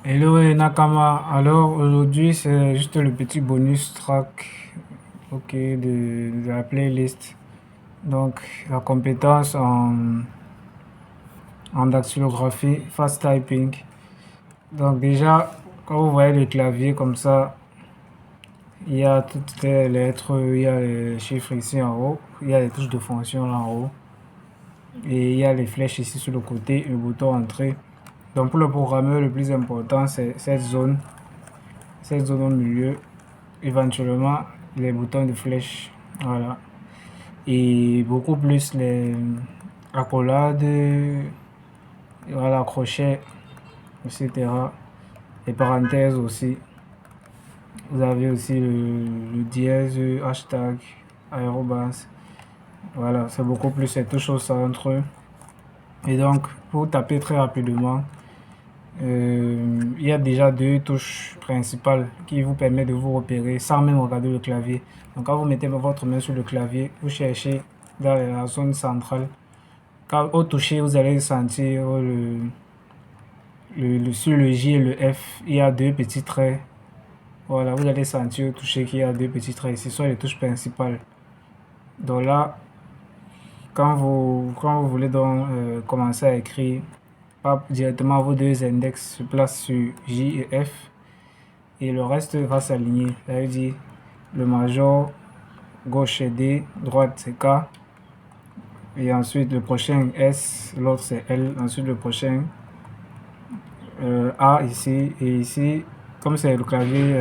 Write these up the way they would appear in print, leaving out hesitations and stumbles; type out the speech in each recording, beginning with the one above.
Hello Nakama, alors aujourd'hui c'est juste le petit bonus track de la playlist. Donc la compétence en dactylographie, fast typing. Donc déjà, quand vous voyez le clavier comme ça, il y a toutes les lettres, il y a les chiffres ici en haut, il y a les touches de fonction là en haut, et il y a les flèches ici sur le côté, le bouton entrée. Donc pour le programmeur, le plus important c'est cette zone au milieu, éventuellement les boutons de flèche, voilà, et beaucoup plus les accolades, voilà, crochets, etc. Les parenthèses aussi. Vous avez aussi le dièse, hashtag, aérobase. Voilà, c'est beaucoup plus ces touches au centre. Et donc, pour taper très rapidement, il y a déjà deux touches principales qui vous permettent de vous repérer sans même regarder le clavier. Donc quand vous mettez votre main sur le clavier, vous cherchez dans la zone centrale. Quand au toucher, vous allez sentir sur le J et le F, il y a deux petits traits. Voilà, vous allez sentir au toucher qu'il y a deux petits traits. Ce sont les touches principales. Donc là, quand vous voulez donc commencer à écrire, pas directement vos deux index se placent sur J et F et le reste va s'aligner. Ça veut dire le major, gauche c'est D, droite c'est K, et ensuite le prochain S, l'autre c'est L, ensuite le prochain A ici, et ici, comme c'est le clavier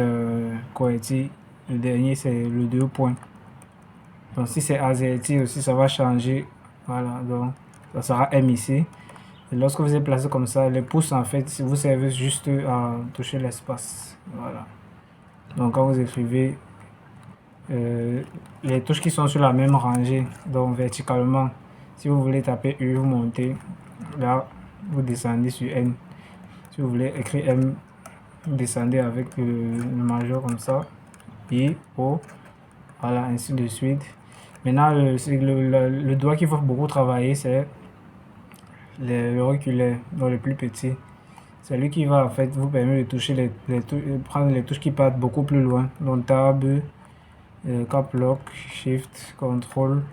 QWERTY, le dernier c'est le 2 points. Donc si c'est AZERTY aussi, ça va changer. Voilà, donc ça sera M ici. Et lorsque vous êtes placé comme ça, les pouces en fait, vous servez juste à toucher l'espace. Voilà. Donc quand vous écrivez, les touches qui sont sur la même rangée, donc verticalement, si vous voulez taper U, vous montez. Là, vous descendez sur N. Si vous voulez écrire M, vous descendez avec le majeur comme ça. I, O, voilà, ainsi de suite. Maintenant, le doigt qu'il faut beaucoup travailler, c'est l'auriculaire, donc le plus petit. C'est lui qui va en fait vous permettre de toucher prendre les touches qui partent beaucoup plus loin. Donc Tab, Cap Lock, Shift, Control,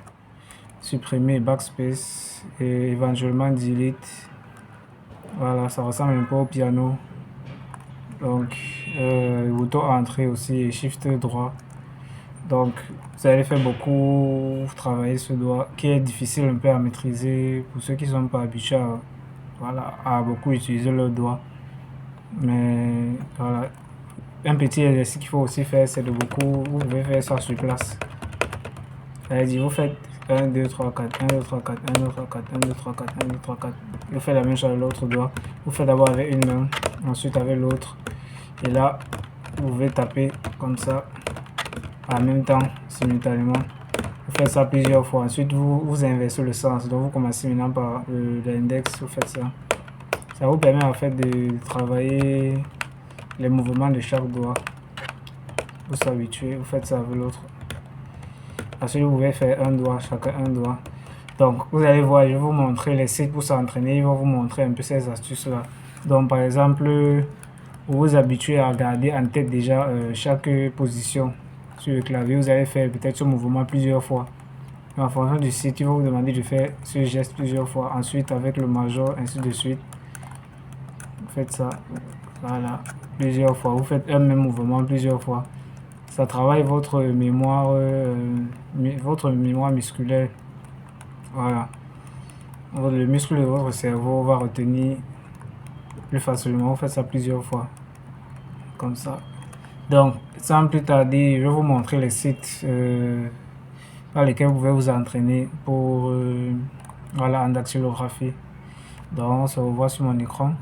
supprimer, Backspace et éventuellement Delete. Voilà, ça ressemble un peu au piano. Donc bouton entrée aussi et Shift droit. Donc vous allez faire beaucoup travailler ce doigt qui est difficile un peu à maîtriser pour ceux qui ne sont pas habitués à beaucoup utiliser le doigt. Mais voilà, un petit exercice qu'il faut aussi faire, c'est de beaucoup, vous pouvez faire ça sur place. C'est-à-dire, vous faites 1, 2, 3, 4, 1, 2, 3, 4, 1, 2, 3, 4, 1, 2, 3, 4, 1, 2, 3, 4. Vous faites la même chose avec l'autre doigt. Vous faites d'abord avec une main, ensuite avec l'autre. Et là, vous pouvez taper comme ça, en même temps, simultanément. Vous faites ça plusieurs fois. Ensuite, vous inversez le sens. Donc, vous commencez maintenant par l'index, vous faites ça. Ça vous permet en fait de travailler les mouvements de chaque doigt. Vous s'habituez, vous faites ça avec l'autre. Ensuite, vous pouvez faire un doigt, chacun un doigt. Donc, vous allez voir, je vais vous montrer les sites pour s'entraîner. Ils vont vous montrer un peu ces astuces-là. Donc, par exemple, vous vous habituez à regarder en tête déjà chaque position sur le clavier. Vous allez faire peut-être ce mouvement plusieurs fois. En fonction du site, il va vous demander de faire ce geste plusieurs fois. Ensuite, avec le major, ainsi de suite. Vous faites ça, voilà, plusieurs fois. Vous faites un même mouvement plusieurs fois. Ça travaille votre mémoire musculaire. Voilà. Le muscle de votre cerveau va retenir plus facilement. Vous faites ça plusieurs fois. Comme ça. Donc, sans plus tarder, je vais vous montrer les sites par lesquels vous pouvez vous entraîner pour voilà, en dactylographie. Donc, on se revoit sur mon écran.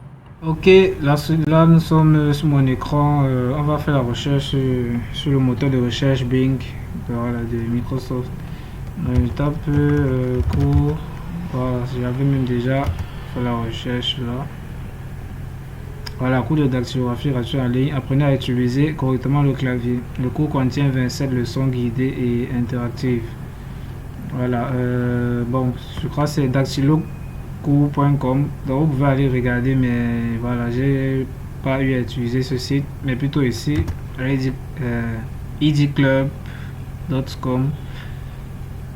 Ok, là nous sommes sur mon écran. On va faire la recherche sur le moteur de recherche Bing voilà, de Microsoft. Je tape cours. Voilà, j'avais même déjà fait la recherche là. Voilà, cours de dactylographie gratuit en ligne. Apprenez à utiliser correctement le clavier. Le cours contient 27 leçons guidées et interactives. Voilà, bon, je crois que c'est dactylocours.com. Donc vous pouvez aller regarder, mais voilà, j'ai pas eu à utiliser ce site, mais plutôt ici, edclub.com.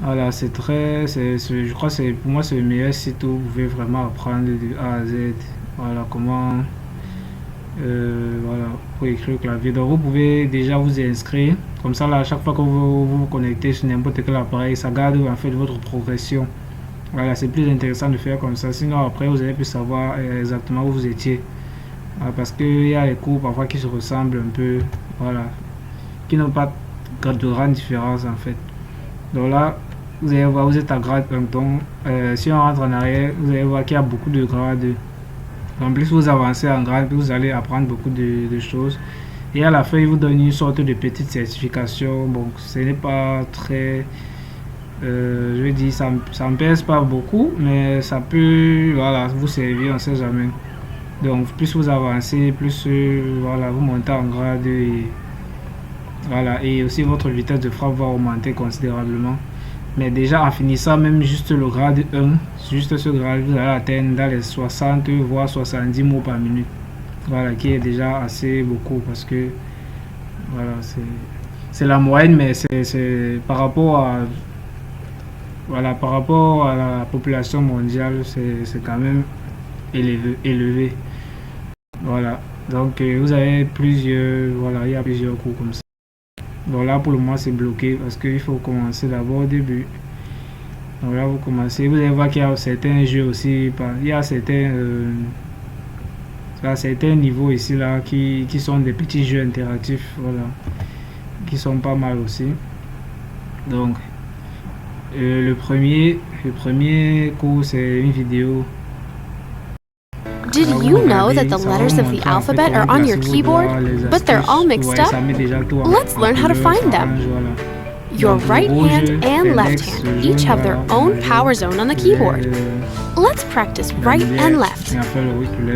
Voilà, c'est très, je crois que c'est pour moi c'est le meilleur site où vous pouvez vraiment apprendre de A à Z. Voilà comment, voilà, pour écrire au clavier. Donc vous pouvez déjà vous inscrire. Comme ça, là, à chaque fois que vous connectez sur n'importe quel appareil, ça garde en fait votre progression. Voilà, c'est plus intéressant de faire comme ça. Sinon, après, vous allez plus savoir exactement où vous étiez. Voilà, parce qu'il y a les cours parfois qui se ressemblent un peu. Voilà, qui n'ont pas de grande différence en fait. Donc là, vous allez voir, vous êtes à grade 1. Donc, si on rentre en arrière, vous allez voir qu'il y a beaucoup de grades. En plus, vous avancez en grade, vous allez apprendre beaucoup de choses. Et à la fin, il vous donne une sorte de petite certification. Bon, ce n'est pas très... je veux dire, ça ne pèse pas beaucoup, mais ça peut, voilà, vous servir, on ne sait jamais. Donc, plus vous avancez, plus voilà, vous montez en grade et voilà, et aussi votre vitesse de frappe va augmenter considérablement. Mais déjà en finissant même juste le grade 1, juste ce grade, vous allez atteindre dans les 60 voire 70 mots par minute. Voilà, qui est déjà assez beaucoup parce que voilà, c'est la moyenne, mais c'est par rapport à voilà, par rapport à la population mondiale, c'est quand même élevé. Voilà, donc vous avez plusieurs, voilà, il y a plusieurs cours comme ça. Donc là pour le moment c'est bloqué parce qu'il faut commencer d'abord au début. Donc là vous commencez, vous allez voir qu'il y a certains jeux aussi, il y a certains niveaux ici là qui sont des petits jeux interactifs, voilà, qui sont pas mal aussi. Donc le premier cours c'est une vidéo. Did you know that the letters of the alphabet are on your keyboard, but they're all mixed up? Let's learn how to find them. Your right hand and left hand each have their own power zone on the keyboard. Let's practice right and left.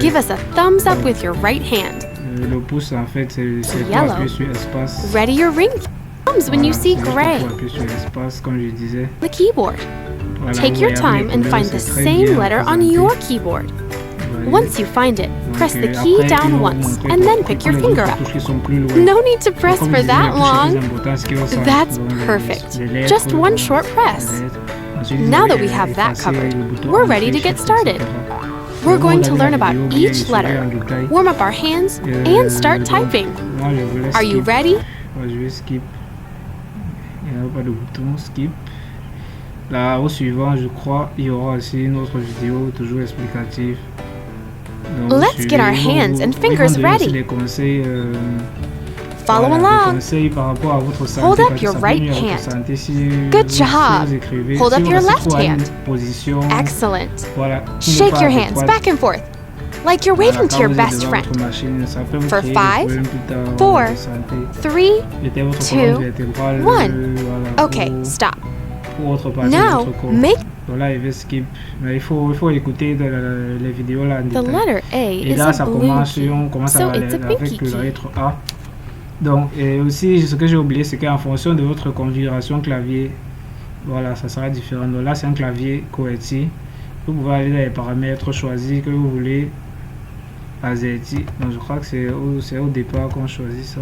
Give us a thumbs up with your right hand. Yellow. Ready your ring thumbs when you see gray. The keyboard. Take your time and find the same letter on your keyboard. Once you find it, press the key down once and then pick your finger up. No need to press for that long. That's perfect. Just one short press. Now that we have that covered, we're ready to get started. We're going to learn about each letter, warm up our hands, and start typing. Are you ready? Là, au suivant, je crois, il y aura aussi une autre vidéo toujours explicative. Donc, Let's get our hands and fingers ready. Des conseils, Follow along. Hold up your right hand. Good job. Hold up your left hand. Excellent. Shake your hands back and forth, like you're waving to your best friend. For 5, 4, 3, 2, 1. Okay, stop. Now, make Donc là, il veut skip. Mais il faut écouter les vidéos là en the détail. letter A Et is là, a ça blue commence, key, on commence so avec it's a pinky la key. lettre A. Donc, et aussi, ce que j'ai oublié, c'est qu'en fonction de votre configuration clavier, voilà, ça sera différent. Donc là, c'est un clavier QWERTY. Vous pouvez aller dans les paramètres, choisir que vous voulez AZERTY. Donc, je crois que c'est au départ qu'on choisit ça.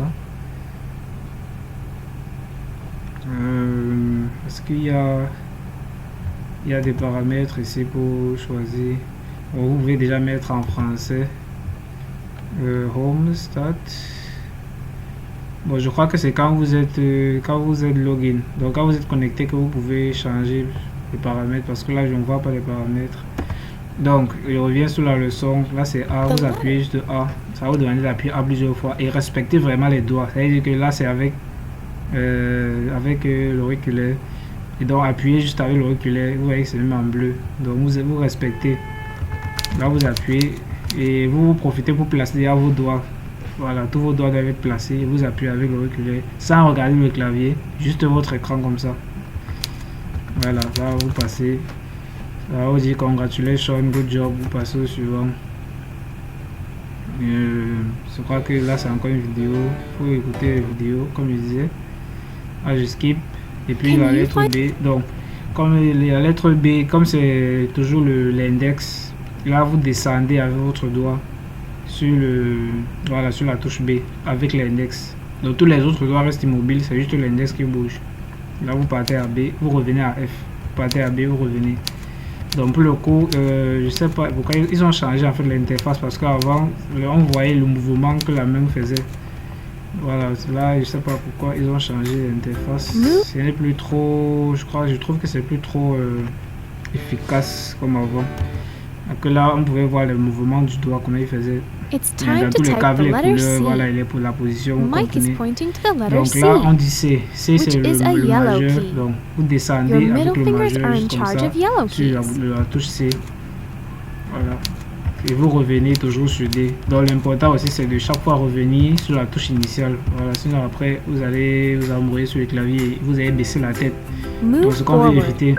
Est-ce qu'il y a des paramètres ici pour choisir? Bon, vous pouvez déjà mettre en français. Home, Start. Bon, je crois que c'est quand vous êtes login. Donc quand vous êtes connecté que vous pouvez changer les paramètres, parce que là je ne vois pas les paramètres. Donc je reviens sur la leçon. Là c'est A, vous appuyez juste A. Ça va vous demander d'appuyer A plusieurs fois et respectez vraiment les doigts. C'est-à-dire que là c'est avec l'auriculaire. Et donc appuyez juste avec l'auriculaire. Vous voyez que c'est même en bleu. Donc vous respectez. Là vous appuyez et vous profitez pour placer à vos doigts. Voilà, tous vos doigts doivent être placés. Vous appuyez avec l'auriculaire sans regarder le clavier, juste votre écran comme ça. Voilà, là vous passez. Là vous dit congratulations, good job, vous passez au suivant. Je crois que là c'est encore une vidéo. Il faut écouter la vidéo comme je disais. Là je skip. Et puis la lettre B. Donc, comme la lettre B, comme c'est toujours l'index, là vous descendez avec votre doigt sur le, voilà, sur la touche B avec l'index. Donc tous les autres doigts restent immobiles, c'est juste l'index qui bouge. Là vous partez à B, vous revenez à F. Vous partez à B, vous revenez. Donc pour le coup, je sais pas pourquoi ils ont changé en fait l'interface, parce qu'avant on voyait le mouvement que la main faisait. Voilà, là je sais pas pourquoi ils ont changé l'interface. Ce n'est plus trop, je trouve que c'est plus trop efficace comme avant. Donc là on pouvait voir le mouvement du doigt, comment il faisait. It's time Dans to tous les type cas, the les letter couleurs, C. voilà, il est pour la position. Mike is pointing to the letter Donc C. là on dit C. C c'est which is le a yellow majeur. key. Donc vous descendez Your avec middle le fingers majeur are in juste comme charge ça of yellow sur keys. la touche C. Voilà. Et vous revenez toujours sur D. Donc l'important aussi c'est de chaque fois revenir sur la touche initiale. Voilà, sinon après vous allez vous embrouiller sur le clavier et vous allez baisser la tête. Move Donc ce qu'on veut forward. éviter,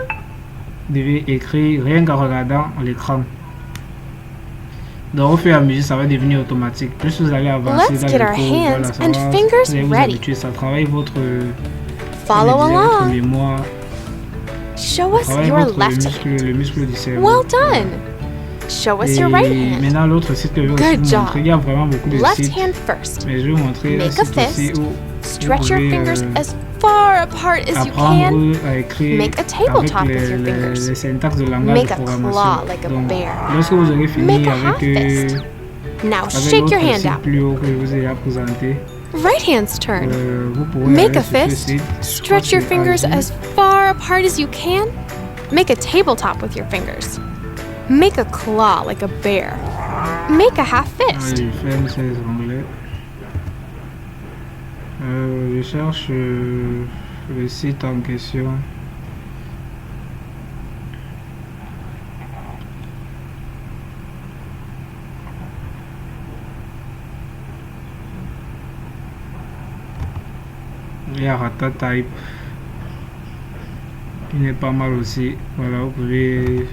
vous devez écrire rien qu'en regardant l'écran. Donc au fur et à mesure ça va devenir automatique. Plus vous allez avancer Let's dans get le our cours, hands voilà, ça and va, fingers vous allez vous ready. habituer, ça travaille votre, Follow votre along. mémoire, Show us travaille your votre left hand. le muscle du cerveau. Well done. Show us Et your right hand. maintenant l'autre site que je vais aussi Good vous job. montrer, il y a vraiment beaucoup de Left sites, hand first. mais je vais vous montrer un Make a site aussi fist. où Stretch your pouvez, fingers as far apart as you can. apprendre à écrire Make a avec tabletop with your fingers. les syntaxes de langage Make de a programmation. claw like a Donc, bear. lorsque vous aurez fini Make a avec, half fist. Now avec shake your l'autre hand site out. plus haut que je vous ai présenté, Right hand's turn. vous pourrez Make aller a sur ce fist. site. Stretch your fingers as far apart as you can. Make a tabletop with your fingers. Make a claw like a bear. Make a half fist. Je ferme ces onglets. Je cherche le site en question. Il y a Ratatype qui n'est pas mal aussi. Voilà, vous pouvez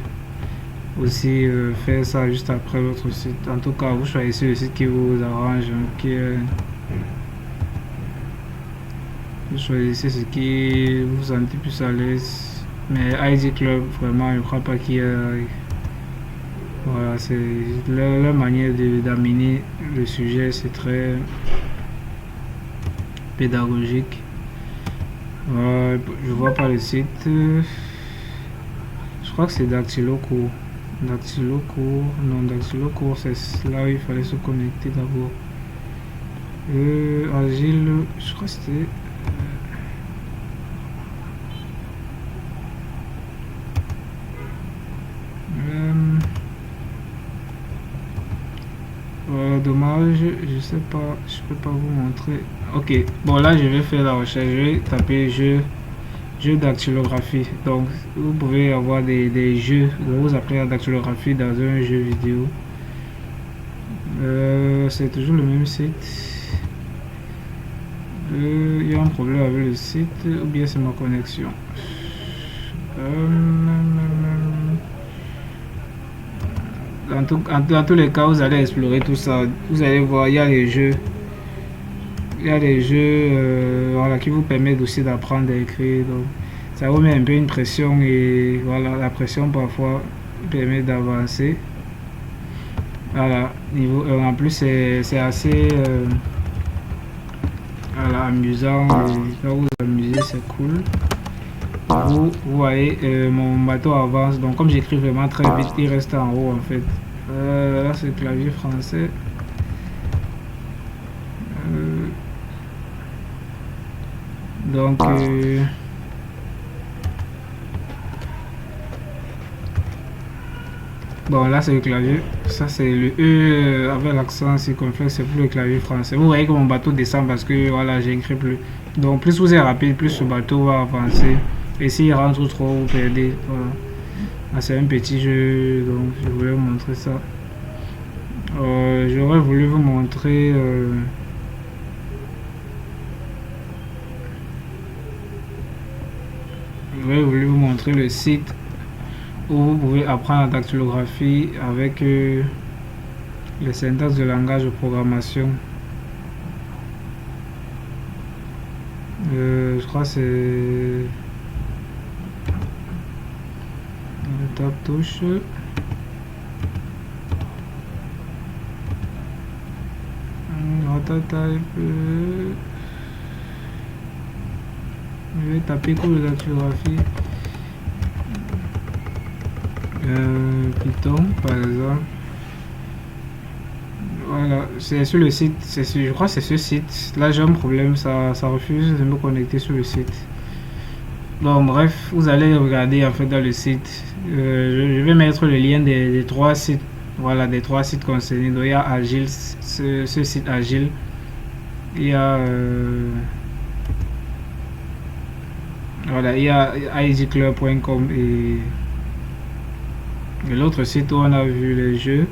aussi faire ça juste après l'autre site. En tout cas, vous choisissez le site qui vous arrange, vous choisissez ce qui vous sentez plus à l'aise. Mais ID Club, vraiment, je ne crois pas qu'il y ait. Voilà, c'est leur manière d'amener le sujet, c'est très pédagogique. Je vois pas le site. Je crois que c'est Dactylocours. Non, Dactylocours, c'est là où il fallait se connecter d'abord. Agile, je crois que c'était. Dommage, je sais pas, je peux pas vous montrer. Ok, bon là je vais faire la recherche, je vais taper jeu dactylographie. Donc vous pouvez avoir des jeux, vous appelez la dactylographie dans un jeu vidéo. C'est toujours le même site. Il y a un problème avec le site, ou bien c'est ma connexion. Dans tous les cas, vous allez explorer tout ça. Vous allez voir, il y a les jeux. Voilà, qui vous permettent aussi d'apprendre à écrire. Donc, ça vous met un peu une pression et voilà, la pression parfois permet d'avancer. Voilà, en plus c'est assez voilà, amusant. Quand vous vous amusez, c'est cool. Vous voyez, mon bateau avance, donc comme j'écris vraiment très vite, il reste en haut en fait. Là c'est le clavier français. Donc bon, là c'est le clavier, ça c'est le E avec l'accent circonflexe, c'est pour le clavier français. Vous voyez que mon bateau descend parce que voilà, j'écris plus. Donc plus vous êtes rapide, plus ce bateau va avancer. Et s'il rentre trop, vous perdez. Voilà. Ah, c'est un petit jeu, donc je voulais vous montrer ça. J'aurais voulu vous montrer le site où vous pouvez apprendre la dactylographie avec les syntaxes de langage de programmation. Je crois que c'est tab touche. Je vais taper cours de dactylographie. Python par exemple. Voilà, c'est sur le site, je crois que c'est ce site. Là j'ai un problème, ça refuse de me connecter sur le site. Donc bref, vous allez regarder en fait dans le site. Je vais mettre le lien des 3 sites. Voilà, des 3 sites concernés. Donc il y a Agile, ce site Agile. Il y a voilà, il y a idclub.com et l'autre site où on a vu les jeux.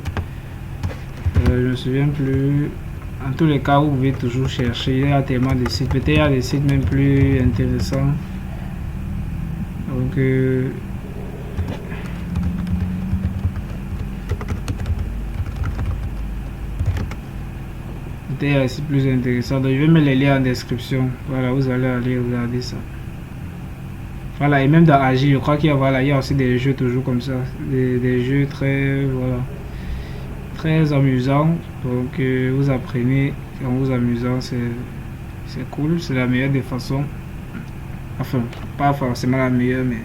Je ne me souviens plus. En tous les cas, vous pouvez toujours chercher. Il y a tellement de sites. Peut-être il y a des sites même plus intéressants. Donc peut-être il y a des sites plus intéressants. Donc je vais mettre les liens en description. Voilà, vous allez aller regarder ça. Voilà, et même dans Agile, je crois qu'il y a, voilà, il y a aussi des jeux toujours comme ça. Des jeux très, voilà, très amusants. Donc vous apprenez en vous amusant, c'est cool, c'est la meilleure des façons. Enfin, pas forcément la meilleure, mais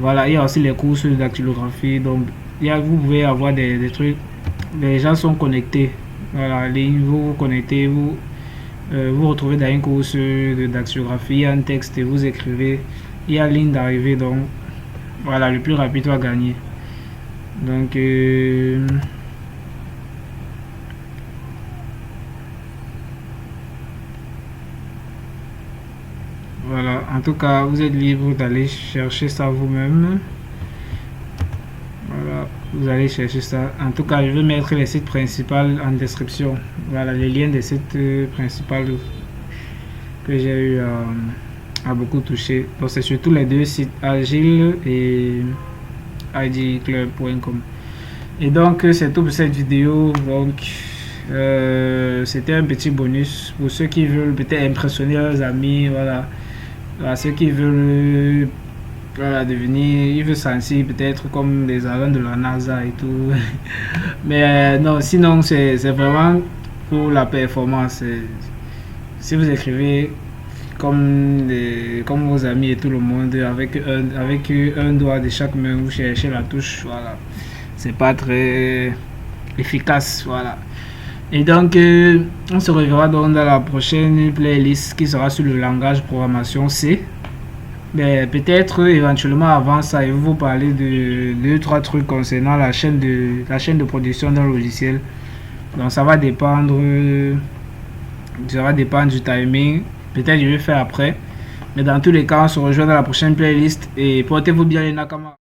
voilà, il y a aussi les cours sur la dactylographie. Donc vous pouvez avoir des trucs, les gens sont connectés. Voilà, vous vous connectez, vous vous retrouvez dans une course de dactylographie, il y a un texte et vous écrivez, il y a ligne d'arrivée, donc voilà, le plus rapide va gagner. Donc voilà, en tout cas vous êtes libre d'aller chercher ça vous-même. Voilà, vous allez chercher ça. En tout cas, je vais mettre les sites principaux en description. Voilà, les liens des sites principaux que j'ai eu à beaucoup toucher. Donc c'est surtout les 2 sites, Agile et idclub.com. Et donc c'est tout pour cette vidéo. Donc c'était un petit bonus pour ceux qui veulent peut-être impressionner leurs amis. Voilà, ceux qui veulent devenir, ils veulent sentir peut-être comme des agents de la NASA et tout. Mais non, sinon c'est vraiment pour la performance. Si vous écrivez comme vos amis et tout le monde avec un doigt de chaque main, vous cherchez la touche, voilà, c'est pas très efficace, voilà. Et donc on se reverra donc dans la prochaine playlist qui sera sur le langage programmation C. Mais peut-être éventuellement avant ça, je vais vous parler de 2-3 trucs concernant la chaîne de production d'un logiciel. Donc ça va dépendre du timing. Peut-être je vais faire après. Mais dans tous les cas, on se rejoint dans la prochaine playlist et portez-vous bien les Nakama.